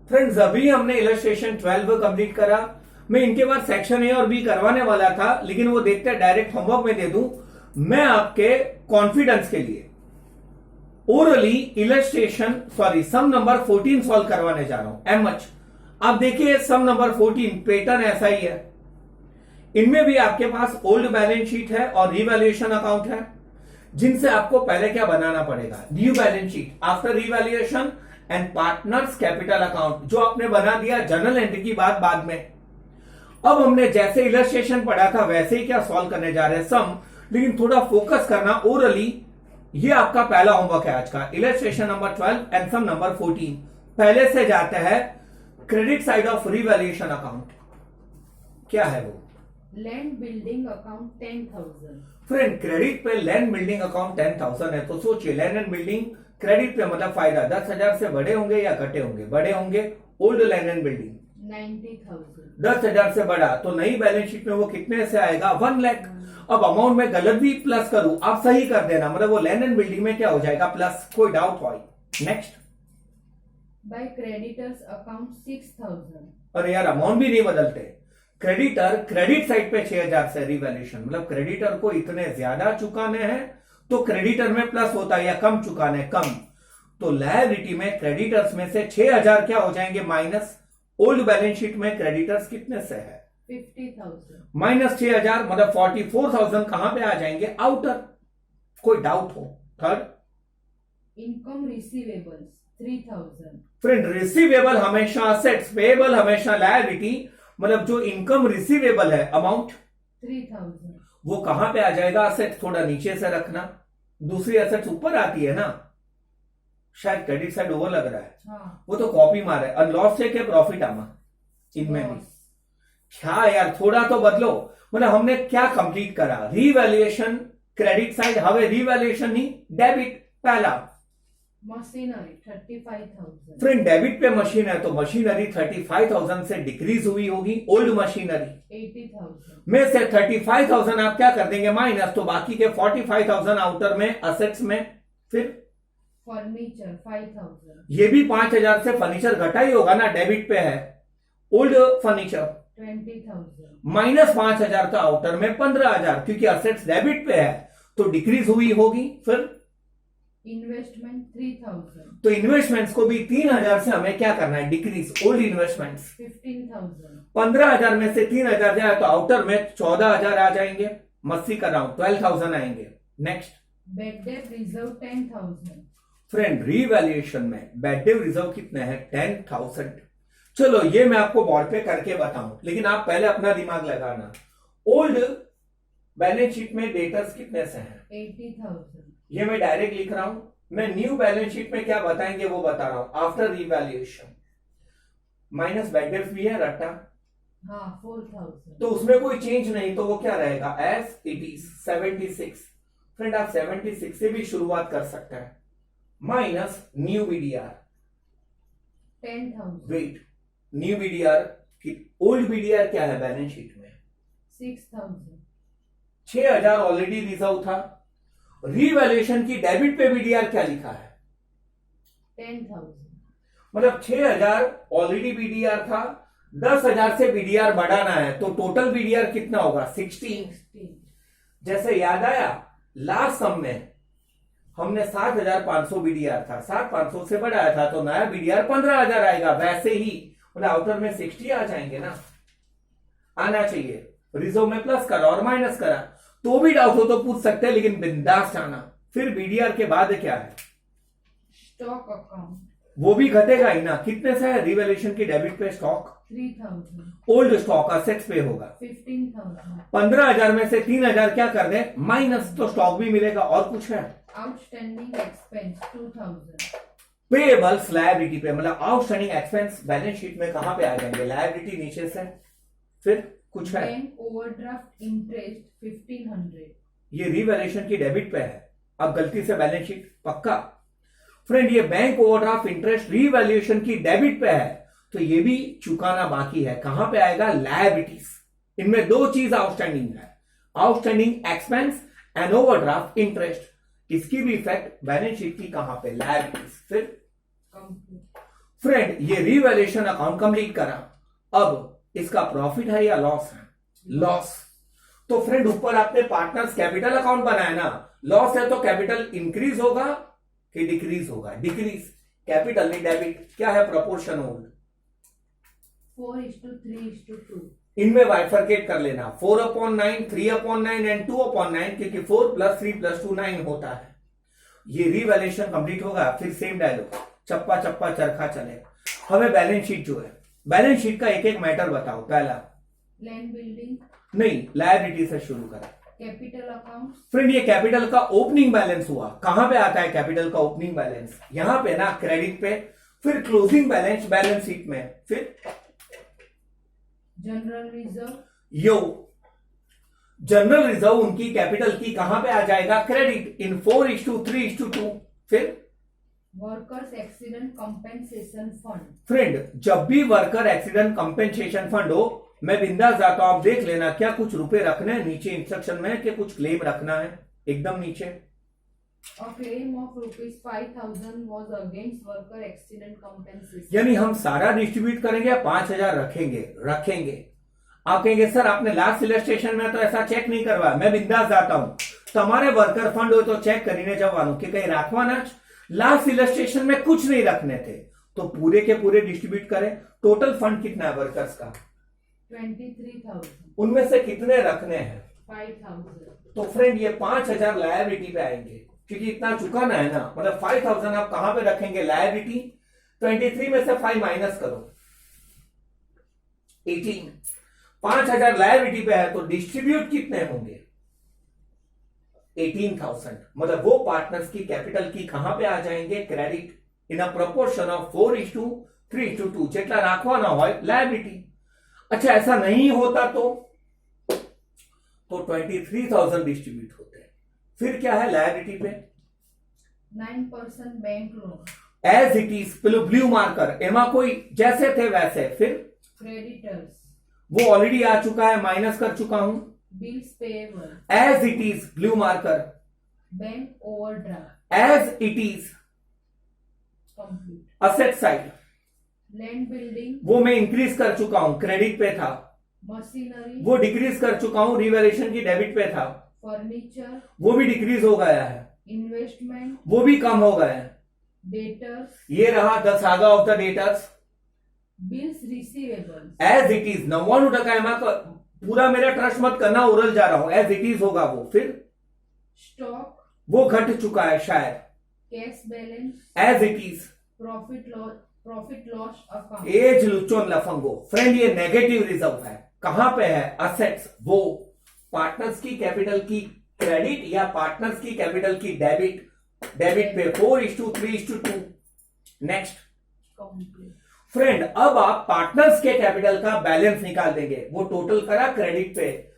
Friends अभी हमने illustration 12 complete करा। मैं इनके बाद सेक्शन ए और बी करवाने वाला था, लेकिन वो देखते हैं डायरेक्ट होमवर्क में दे दूं। मैं आपके कॉन्फिडेंस के लिए ओरली इलस्ट्रेशन सम नंबर 14 सॉल्व करवाने जा रहा हूं। एम एच आप देखिए, सम नंबर 14 पैटर्न ऐसा ही है। इनमें भी आपके पास ओल्ड बैलेंस शीट है और रिवैल्यूएशन अकाउंट है, जिनसे आपको पहले क्या बनाना पड़ेगा, new balance sheet after revaluation and partners capital account, जो आपने बना दिया जर्नल एंट्री की बात बाद में। अब हमने जैसे इलस्ट्रेशन पढ़ा था वैसे ही क्या सॉल्व करने जा रहे हैं सम, लेकिन थोड़ा फोकस करना ओरली। ये आपका पहला होमवर्क है आज का, illustration number 12 and sum number 14। पहले से जाते हैं credit side of revaluation account. क्या है वो? Land building account 10,000। Friend credit पे लैंड बिल्डिंग अकाउंट 10,000 है, तो सोचिए लैंड एंड बिल्डिंग क्रेडिट पे मतलब फायदा 10,000 से बड़े होंगे या घटे होंगे? बड़े होंगे। Old land and building 90,000। 10,000 से बड़ा, तो नई बैलेंस शीट में वो कितने से आएगा? 1 लाख। अब अमाउंट में गलत भी प्लस करूं, आप सही कर देना, मतलब वो लैंड एंड बिल्डिंग में क्या हो जाएगा? प्लस। कोई डाउट हो? नेक्स्ट। By creditors account 6,000। अरे यार अमाउंट भी नहीं बदलते। क्रेडिटर क्रेडिट साइड पे 6,000 से रिवैल्यूएशन, मतलब क्रेडिटर को इतने ज्यादा चुकाने हैं तो क्रेडिटर में प्लस होता है, या कम चुकाने कम, तो लायबिलिटी में क्रेडिटर्स में से 6,000 क्या हो जाएंगे? माइनस। ओल्ड बैलेंस शीट में क्रेडिटर्स कितने से है? 50,000। माइनस 6,000 मतलब 44,000 कहां पे आ जाएंगे? आउटर। कोई डाउट हो? Third. Income receivables 3,000। Friend receivable हमेशा असेट्स, पेएबल हमेशा लायबिलिटी, मतलब जो इनकम रिसीवेबल है अमाउंट 3,000। वो कहां पे आ जाएगा? असेट्स थोड़ा नीचे से रखना, दूसरी असेट्स ऊपर आती है ना। शायद क्रेडिट साइड ओवर लग रहा है। हाँ। वो तो कॉपी मार है। और लॉस है क्या प्रॉफिट आमा इनमें भी? क्या यार थोड़ा तो बदलो। मतलब हमने क्या कंप्लीट करा? रिवैल्यूएशन क्रेडिट साइड, हवे रिवैल्यूएशन नहीं डेबिट। पहला मशीनरी 35,000। फ्रेंड डेबिट पे मशीन है तो मशीनरी 35,000 से डिक्रीज हुई होगी। Old machinery 80,000। में से 35,000 आप क्या कर देंगे? माइनस, तो बाकी के 45,000 आउटर में असेट्स में। फिर फर्नीचर 5,000। ये भी 5,000 से फर्नीचर घटा ही होगा ना, डेबिट पे है। Old furniture 20,000। माइनस 5,000 था आउटर में 15,000, क्योंकि असेट्स डेबिट पे है तो डिक्रीज हुई होगी। फिर इन्वेस्टमेंट 3,000। तो इन्वेस्टमेंट्स को भी 3,000 से हमें क्या करना है? डिक्रीज। Old investments 15,000। 15,000 में से 3,000 जाए तो आउटर में 14,000 आ जाएंगे। मस्ती कर रहा हूं, 12,000 आएंगे। Next. Bed date reserve 10,000। Friend revaluation में बैड डेट रिजर्व कितने हैं? 10,000। चलो ये मैं आपको बोर्ड पे करके बताऊं, लेकिन आप पहले अपना दिमाग लगाना। ओल्ड बैलेंस शीट में डेटर्स कितने से हैं? 80,000। ये मैं डायरेक्ट लिख रहा हूं। मैं न्यू बैलेंस शीट में क्या बताएंगे वो बता रहा हूं। After revaluation minus bad debts भी है रट्टा। हाँ 4,000। तो उसमें कोई चेंज नहीं, तो वो क्या रहेगा? As it is 76। फ्रेंड आप 76 से भी शुरुआत कर सकते हैं। Minus new BDR 10,000। Wait, new BDR की ओल्ड बीडीआर क्या है बैलेंस शीट में? 6,000। 6,000 ऑलरेडी रिजर्व था। रिवैल्यूएशन की डेबिट पे बीडीआर क्या लिखा है? 10,000। मतलब 6,000 ऑलरेडी बीडीआर था, 10,000 से बीडीआर बढ़ाना है, तो टोटल बीडीआर कितना होगा? 16। जैसे याद आया लास्ट सम में हमने 7,500 बीडीआर था, 7,500 से बढ़ाया था तो नया बीडीआर 15,000 आएगा। वैसे ही मतलब आउटर में 60 आ जाएंगे ना, आना चाहिए। रिजर्व में प्लस करा और माइनस करा, तो भी डाउट हो तो पूछ सकते हैं, लेकिन बिंदास आना। फिर बीडीआर के बाद क्या है? स्टॉक अकाउंट वो भी घटेगा ही ना। कितने से है रिवैल्यूएशन की डेबिट पे? स्टॉक 3,000। ओल्ड स्टॉक असेट्स पे होगा। 15,000। 15,000 में से 3,000 क्या कर दे? माइनस, तो स्टॉक भी मिलेगा। और कुछ है? Outstanding expense 2,000। पेएबल्स लायबिलिटी पे, मतलब आउटस्टैंडिंग एक्सपेंस बैलेंस शीट में कहां पे आ जाएंगे? लायबिलिटी नीचे से। फिर कुछ है? Bank overdraft interest 1,500। ये रिवैल्यूएशन की डेबिट पे है। अब गलती से बैलेंस शीट पक्का। फ्रेंड ये बैंक ओवरड्राफ्ट इंटरेस्ट रिवैल्यूएशन की डेबिट पे है, तो ये भी चुकाना बाकी है। कहां पे आएगा? लायबिलिटीज। इनमें दो चीज आउटस्टैंडिंग है, outstanding expense and overdraft interest. इसकी भी इफेक्ट बैलेंस शीट की कहां पे? लायबिलिटीज। फिर फ्रेंड ये रीवैल्यूएशन अकाउंट कंप्लीट करा, अब इसका प्रॉफिट है या लॉस है? लॉस। तो फ्रेंड ऊपर आपने पार्टनर्स कैपिटल अकाउंट बनाया ना, लॉस है तो कैपिटल इंक्रीज होगा कि डिक्रीज होगा? डिक्रीज। कैपिटल नहीं डेबिट, क्या है प्रपोर्शन होल्ड? 4:3:2। इनमें बाइफरकेट कर लेना, 4/9, 3/9 एंड 2/9, क्योंकि 4 + 3 + 2 9 होता है। ये रीवैल्यूएशन कंप्लीट होगा, फिर सेम डायलॉग, चप्पा चप्पा चरखा चले। हमें बैलेंस शीट जो है, बैलेंस शीट का एक एक मैटर बताओ। पहला लैंड बिल्डिंग, नहीं, लायबिलिटी से शुरू करें। कैपिटल अकाउंट, फ्रेंड ये कैपिटल का ओपनिंग बैलेंस हुआ। कहां पे आता है कैपिटल का ओपनिंग बैलेंस? यहां पे ना, क्रेडिट पे। फिर क्लोजिंग बैलेंस बैलेंस शीट में। फिर जनरल रिजर्व, यो जनरल रिजर्व उनकी कैपिटल की कहां पे आ जाएगा? क्रेडिट, इन 4:3:2। फिर workers accident compensation fund. Friend जब भी वर्कर एक्सीडेंट कंपेंसेशन फंड हो, मैं बिंदास जाता हूं, आप देख लेना क्या कुछ रुपए रखने हैं नीचे इंस्ट्रक्शन में कि कुछ क्लेम रखना है, एकदम नीचे। A claim of ₹5,000 was against worker accident compensation. यानी हम सारा डिस्ट्रीब्यूट करेंगे या 5,000 रखेंगे। आप कहेंगे सर आपने लास्ट इलस्ट्रेशन में तो ऐसा चेक नहीं करवाया। मैं बिंदास जाता हूं, तुम्हारे वर्कर फंड हो तो चेक કરીને जवानों के कहीं राखवाना। लास्ट इलस्ट्रेशन में कुछ नहीं रखने थे तो पूरे के पूरे डिस्ट्रीब्यूट करें। टोटल फंड कितना है वर्कर्स का? 23,000. उनमें से कितने रखने हैं? 5,000. तो फ्रेंड ये 5,000 लायबिलिटी पे आएंगे, क्योंकि इतना चुकाना है ना। मतलब 5,000 आप कहां पे रखेंगे? लायबिलिटी। 23 में से 5 माइनस करो, 18। 5,000 लायबिलिटी पे है तो डिस्ट्रीब्यूट कितने होंगे? 18,000। मतलब वो पार्टनर्स की कैपिटल की कहां पे आ जाएंगे? Credit, in a proportion of 4:3:2। जितना राखवाना हो लायबिलिटी। अच्छा ऐसा नहीं होता तो 23,000 डिस्ट्रीब्यूट होते हैं। फिर क्या है लायबिलिटी पे? 9% bank loan, as it is, blue marker, एमा कोई जैसे थे वैसे। फिर क्रेडिटर्स, वो ऑलरेडी आ चुका है, माइनस कर चुका हूं। Bills payable, as it is, blue marker, bank overdraft, as it is. Complete. Asset side, land building, वो मैं इंक्रीज कर चुका हूं, क्रेडिट पे था। मशीनरी, वो डिक्रीज कर चुका हूं, रिवैल्यूएशन की डेबिट पे था। फर्नीचर, वो भी डिक्रीज हो गया है, इन्वेस्टमेंट, वो भी कम हो गया है। डेटर्स, ये रहा the saga of the debtors. Bills receivable, as it is 99% एमा का पूरा मेरा ट्रस्ट मत करना, ओरल जा रहा हूं, एज इट इज होगा वो। फिर स्टॉक, वो घट चुका है शायद, cash balance, as it is. Profit loss account, as लुचोन लफंगो। फ्रेंड ये नेगेटिव रिजर्व है, कहां पे है? असेट्स। वो पार्टनर्स की कैपिटल की क्रेडिट या पार्टनर्स की कैपिटल की डेबिट? डेबिट पे 4:3:2। Next complete. फ्रेंड अब आप पार्टनर्स के कैपिटल का बैलेंस निकाल देंगे। वो टोटल करा क्रेडिट पे,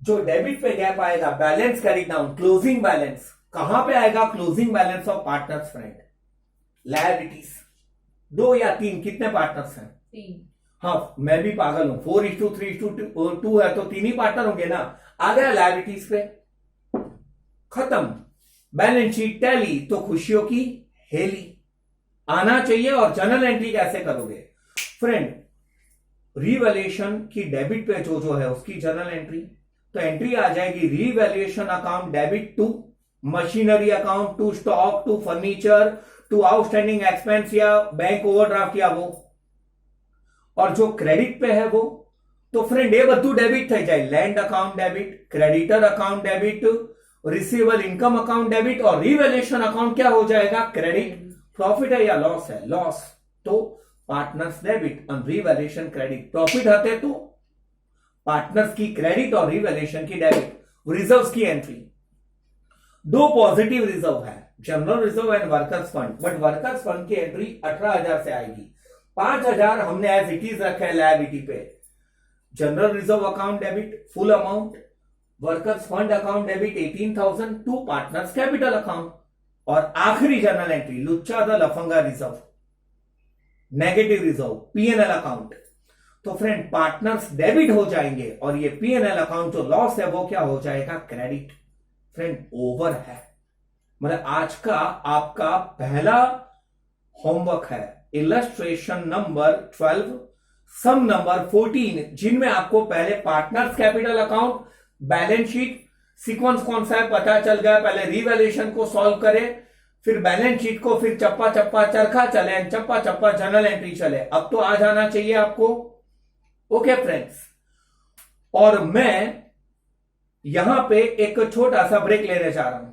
जो डेबिट पे गैप आएगा balance carry down, closing balance कहां पे आएगा? Closing balance of partners. Friend liabilities 2 या 3, कितने पार्टनर्स हैं? 3। हाँ मैं भी पागल हूं, 4:3:2 है तो 3 ही पार्टनर होंगे ना। आ गया लायबिलिटीज पे, खत्म। बैलेंस शीट टैली तो खुशियों की हेली आना चाहिए। और जर्नल एंट्री कैसे करोगे? फ्रेंड रीवैल्यूएशन की डेबिट पे जो है उसकी जर्नल एंट्री, तो एंट्री आ जाएगी revaluation account debit to machinery account, to stock, to furniture, to outstanding expense या बैंक ओवरड्राफ्ट या वो। और जो क्रेडिट पे है वो तो फ्रेंड ये बधु डेबिट થઈ જાય। Land account debit, creditor account debit, receivable income account debit और रिवैल्यूएशन अकाउंट क्या हो जाएगा? क्रेडिट। प्रॉफिट है या लॉस है? लॉस। तो पार्टनर्स डेबिट और रिवैल्यूएशन क्रेडिट। प्रॉफिट आते तो पार्टनर्स की क्रेडिट और रिवैल्यूएशन की डेबिट। रिजर्व्स की एंट्री, 2 पॉजिटिव रिजर्व है, general reserve and workers fund. But workers fund की एंट्री 18,000 से आएगी। 5,000 हमने एज इट इज रखे लायबिलिटी पे। General reserve account debit full amount, workers fund account debit 18,000 to partners capital account. और आखिरी जर्नल एंट्री लुच्चा द लफंगा reserve, negative reserve, PNL account. तो फ्रेंड पार्टनर्स डेबिट हो जाएंगे और ये पीएनएल अकाउंट जो लॉस है वो क्या हो जाएगा? क्रेडिट। फ्रेंड ओवर है, मतलब आज का आपका पहला होमवर्क है इलस्ट्रेशन नंबर 12, सम नंबर 14, जिनमें आपको पहले partners capital account, balance sheet, sequence कौन सा है पता चल गया। पहले रिवैल्यूएशन को सॉल्व करें, फिर बैलेंस शीट को, फिर चप्पा चप्पा चरखा चले, चप्पा चप्पा जर्नल एंट्री चले। अब तो आ जाना चाहिए आपको। ओके फ्रेंड्स, और मैं यहां पे एक छोटा सा ब्रेक लेने जा रहा हूं।